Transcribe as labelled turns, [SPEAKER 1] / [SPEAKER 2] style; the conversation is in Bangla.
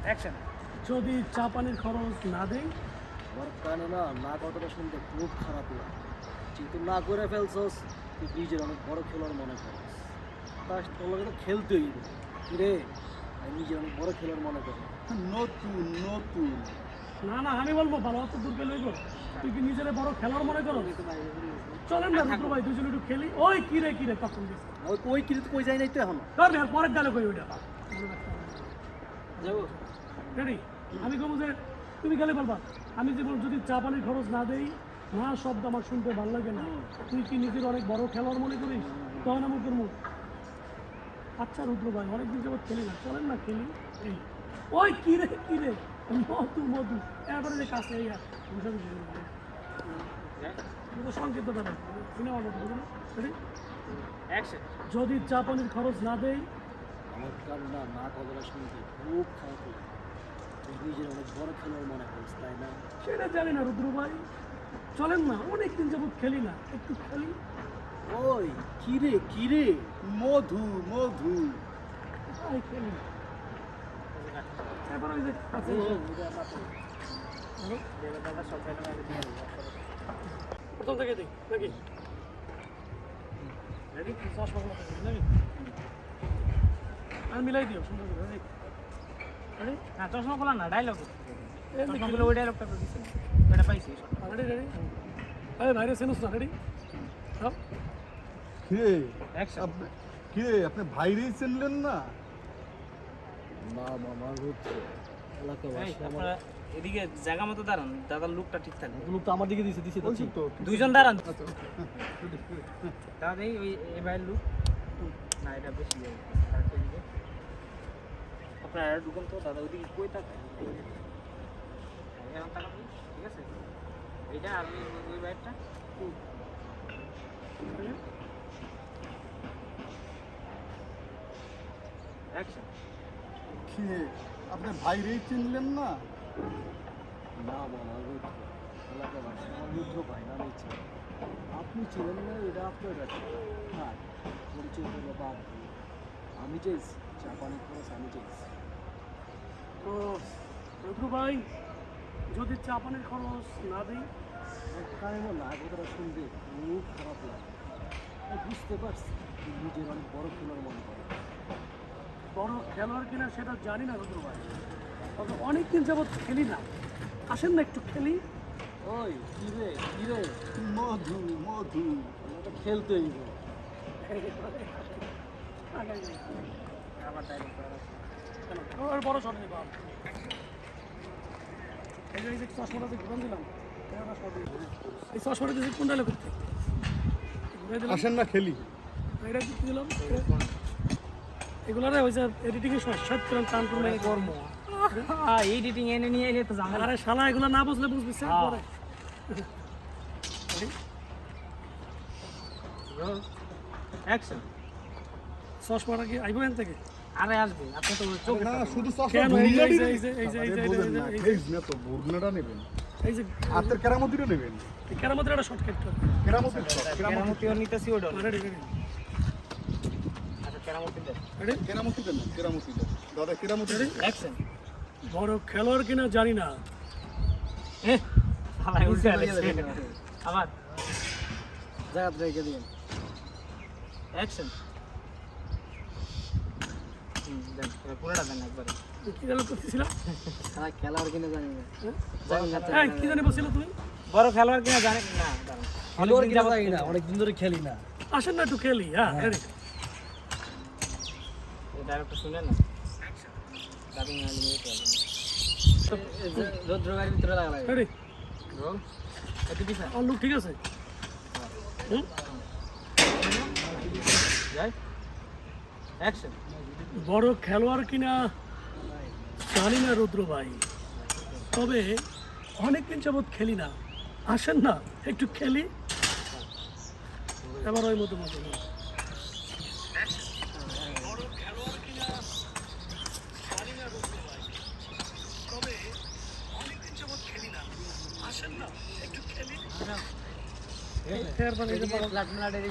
[SPEAKER 1] অ্যাকশন।
[SPEAKER 2] যদি চা পানির খরচ না দেই,
[SPEAKER 3] আমার কানে না কথাটা শুনতে খুব খারাপ লাগে। যেহেতু না করে ফেলছস, তুই নিজের অনেক বড় খেলোয়াড় মনে করস। তার তোর লগে তো খেলতেই রে, আমি নিজের অনেক বড় খেলোয়াড় মনে করি।
[SPEAKER 4] নতুন নতুন
[SPEAKER 2] না আমি বলবো ভালো অত দূর গেলে তুই কি নিজের বড় খেলোয়াড় মনে করো? চলেন না রুদ্র ভাই, দুজন একটু খেলি। ওই কিরে কখন দিস
[SPEAKER 3] ওই কিন্তু কই যাই নাই তো এখন।
[SPEAKER 2] করবে আর পরের ডালে কই ওইটা
[SPEAKER 3] যাবো
[SPEAKER 2] রেডি। আমি কমু যে তুমি গেলে বলবা, আমি যে যদি চা পানির খরচ না দেই, না শব্দ আমার শুনতে ভালো লাগে না। তুই কি নিজের অনেক বড় খেলোয়াড় মনে করিস? তখন আমার করবো আচ্ছা রুদ্র ভাই, অনেকদিন যাবত খেলি না, চলেন না খেলি। এই ওই কিরে মধু এবারে যে কাছে সংক্ষিপ্ত ব্যাপার সিনেমা রেডি।
[SPEAKER 1] অ্যাকশন।
[SPEAKER 2] যদি চা পানির খরচ না দেই,
[SPEAKER 3] আমার কান না কথাটা শুনতে খুব খারাপ লাগে। তুই নিজের অনেক বড় খেলোয়াড় মনে করিস, তাই না?
[SPEAKER 2] সেটা জানি না রুদ্র ভাই, চলেন না, অনেকদিন যাবত খেলি না, একটু খেলি।
[SPEAKER 3] ওই কিরে
[SPEAKER 4] মধু মধু
[SPEAKER 2] তাই খেলি। এবার ওই যে কাছে প্রথম থেকে দিই নাকি? রেডি? নাকি আর মিলাই দিও সুন্দর করে। Ready ready.
[SPEAKER 1] না চশমা খোলা না, ডায়লগ
[SPEAKER 2] এই
[SPEAKER 1] চশমাগুলো ওই ডায়লগটা করে দিছে, এটা পাইছি।
[SPEAKER 2] রেডি আরে ভাইরে সেনুস না। রেডি সব
[SPEAKER 4] কিরে
[SPEAKER 1] অ্যাকশন।
[SPEAKER 4] আপনি ভাইরেই চিনলেন না?
[SPEAKER 3] না মামা রুদ্র এলাকাবাসী আমার
[SPEAKER 1] আপনারা এদিকে জায়গা মতো দাঁড়ান, দাদার লুকটা ঠিক থাকবে।
[SPEAKER 3] লোক তো আমার দিকে দিছে
[SPEAKER 4] বলছি তো
[SPEAKER 1] দুইজন দাঁড়ান।
[SPEAKER 4] আচ্ছা,
[SPEAKER 1] দাদা ওই এবার লুক না, এটা বেশি যাবে। আপনারা ঢুকুন তো, দাদা ওইদিকে কই থাকে এখন তাকান, ঠিক আছে? এইটা আর ওই বাইকটা অ্যাকশন।
[SPEAKER 4] কিরে আপনি ভাইরেই চিনলেন না?
[SPEAKER 3] না মামা রুদ্র এলাকাবাসী আমার রুদ্র ভাই নামই ছিল। আপনি ছিলেন না, এটা আপনার ব্যাপার। হ্যাঁ, পরিচয় করলো বাদ দিয়ে। আমি চাইছি জাপানি খরচ, আমি চাইছি।
[SPEAKER 2] তো রুদ্র ভাই, যদি চা পানির খরচ না দিই,
[SPEAKER 3] কারণ না কথাটা শুনতে খুব খারাপ লাগে। আমি বুঝতে পারছি তুই নিজের অনেক বড় খেলোয়াড় মনে করে।
[SPEAKER 2] বড় খেলোয়াড় কিনা সেটা জানি না রুদ্র ভাই, তবে অনেকদিন যাবৎ খেলি না, আসেন না একটু খেলি।
[SPEAKER 3] ওই কিরে
[SPEAKER 4] মধু মধু
[SPEAKER 3] আমরা তো খেলতেই
[SPEAKER 1] আবার ডায়লগ করা আছে।
[SPEAKER 2] ওর বড় শট নেই বাপ। এই যে চশমাটা যে ঘুরান দিলাম, এই চশমাটা দিয়েছি কোন ডালে করতে ঘুরে দিলাম,
[SPEAKER 4] আসেন না খেলি।
[SPEAKER 2] এটা দিতে দিলাম। এগুলারে ওই যে এডিটিংয়ের সময় সাত করে টান করে
[SPEAKER 1] কর্ম এডিটিং এনে নিয়ে এলে তো ঝামেলা।
[SPEAKER 2] আরে শালা এগুলো না বুঝলে বুঝবি স্যার পরে।
[SPEAKER 1] অ্যাকশন।
[SPEAKER 2] চশমাটা কি আইবো এখান থেকে?
[SPEAKER 1] আরে আসবে, আপনি তো চোখ
[SPEAKER 4] না শুধু চশমা
[SPEAKER 2] কেন? এই যে
[SPEAKER 4] ধুইলেই
[SPEAKER 2] এই যে এই যে এই যে এই যে
[SPEAKER 4] বলেন না,
[SPEAKER 2] এই যে
[SPEAKER 4] খেইস না তো, বর্ণাটা নেবেন,
[SPEAKER 2] এই যে
[SPEAKER 4] হাতের কেরামতিটা নেবেন।
[SPEAKER 2] কেরামতের একটা শর্ট কেটে
[SPEAKER 4] কেরামতির শট,
[SPEAKER 1] কেরামতিও নিতেছি ওটা।
[SPEAKER 2] রেডি রেডি
[SPEAKER 1] আচ্ছা কেরামতি দেন।
[SPEAKER 2] রেডি।
[SPEAKER 4] কেরামতিটা না, কেরামতিটা দাদা, কেরামতি
[SPEAKER 1] অ্যাকশন।
[SPEAKER 2] বড় খেলোয়াড় কিনা জানি না,
[SPEAKER 1] হালাই উল্টে আলেছে আবার।
[SPEAKER 3] জায়গা রেখে দিন।
[SPEAKER 1] অ্যাকশন। দেন পুরোটা দেন একবারে।
[SPEAKER 2] কি জানো করতেছিলাম?
[SPEAKER 3] খেলা খেলার কিনে জানি না।
[SPEAKER 2] এই কি জানি বলছিল তুমি?
[SPEAKER 1] বড় খেলোয়াড় কিনা জানেন না? দাঁড়ান।
[SPEAKER 3] খেলোয়াড়
[SPEAKER 1] অনেকদিন
[SPEAKER 3] কিনা
[SPEAKER 1] যাবত
[SPEAKER 3] জানি না, অনেকদিন ধরে খেলি না।
[SPEAKER 2] আসেন না একটু খেলি। হ্যাঁ রেডি।
[SPEAKER 1] এই ডায়লগটা শুনেন না। ডাবিং আনি নিয়ে চলেন।
[SPEAKER 3] রৌদ্র গাড়ির ভিতরে লাগা লাগে।
[SPEAKER 2] রেডি।
[SPEAKER 1] রোল এত দিছে
[SPEAKER 2] আর লুক ঠিক আছে? হুম?
[SPEAKER 1] যাই। অ্যাকশন।
[SPEAKER 2] বড় খেলোয়াড় কিনা জানি না রুদ্র ভাই, তবে অনেকদিন যাবৎ খেলি না, আসেন না একটু খেলি। এবার ওই মতো মতো
[SPEAKER 3] ফ্ল্যাট মিলাটের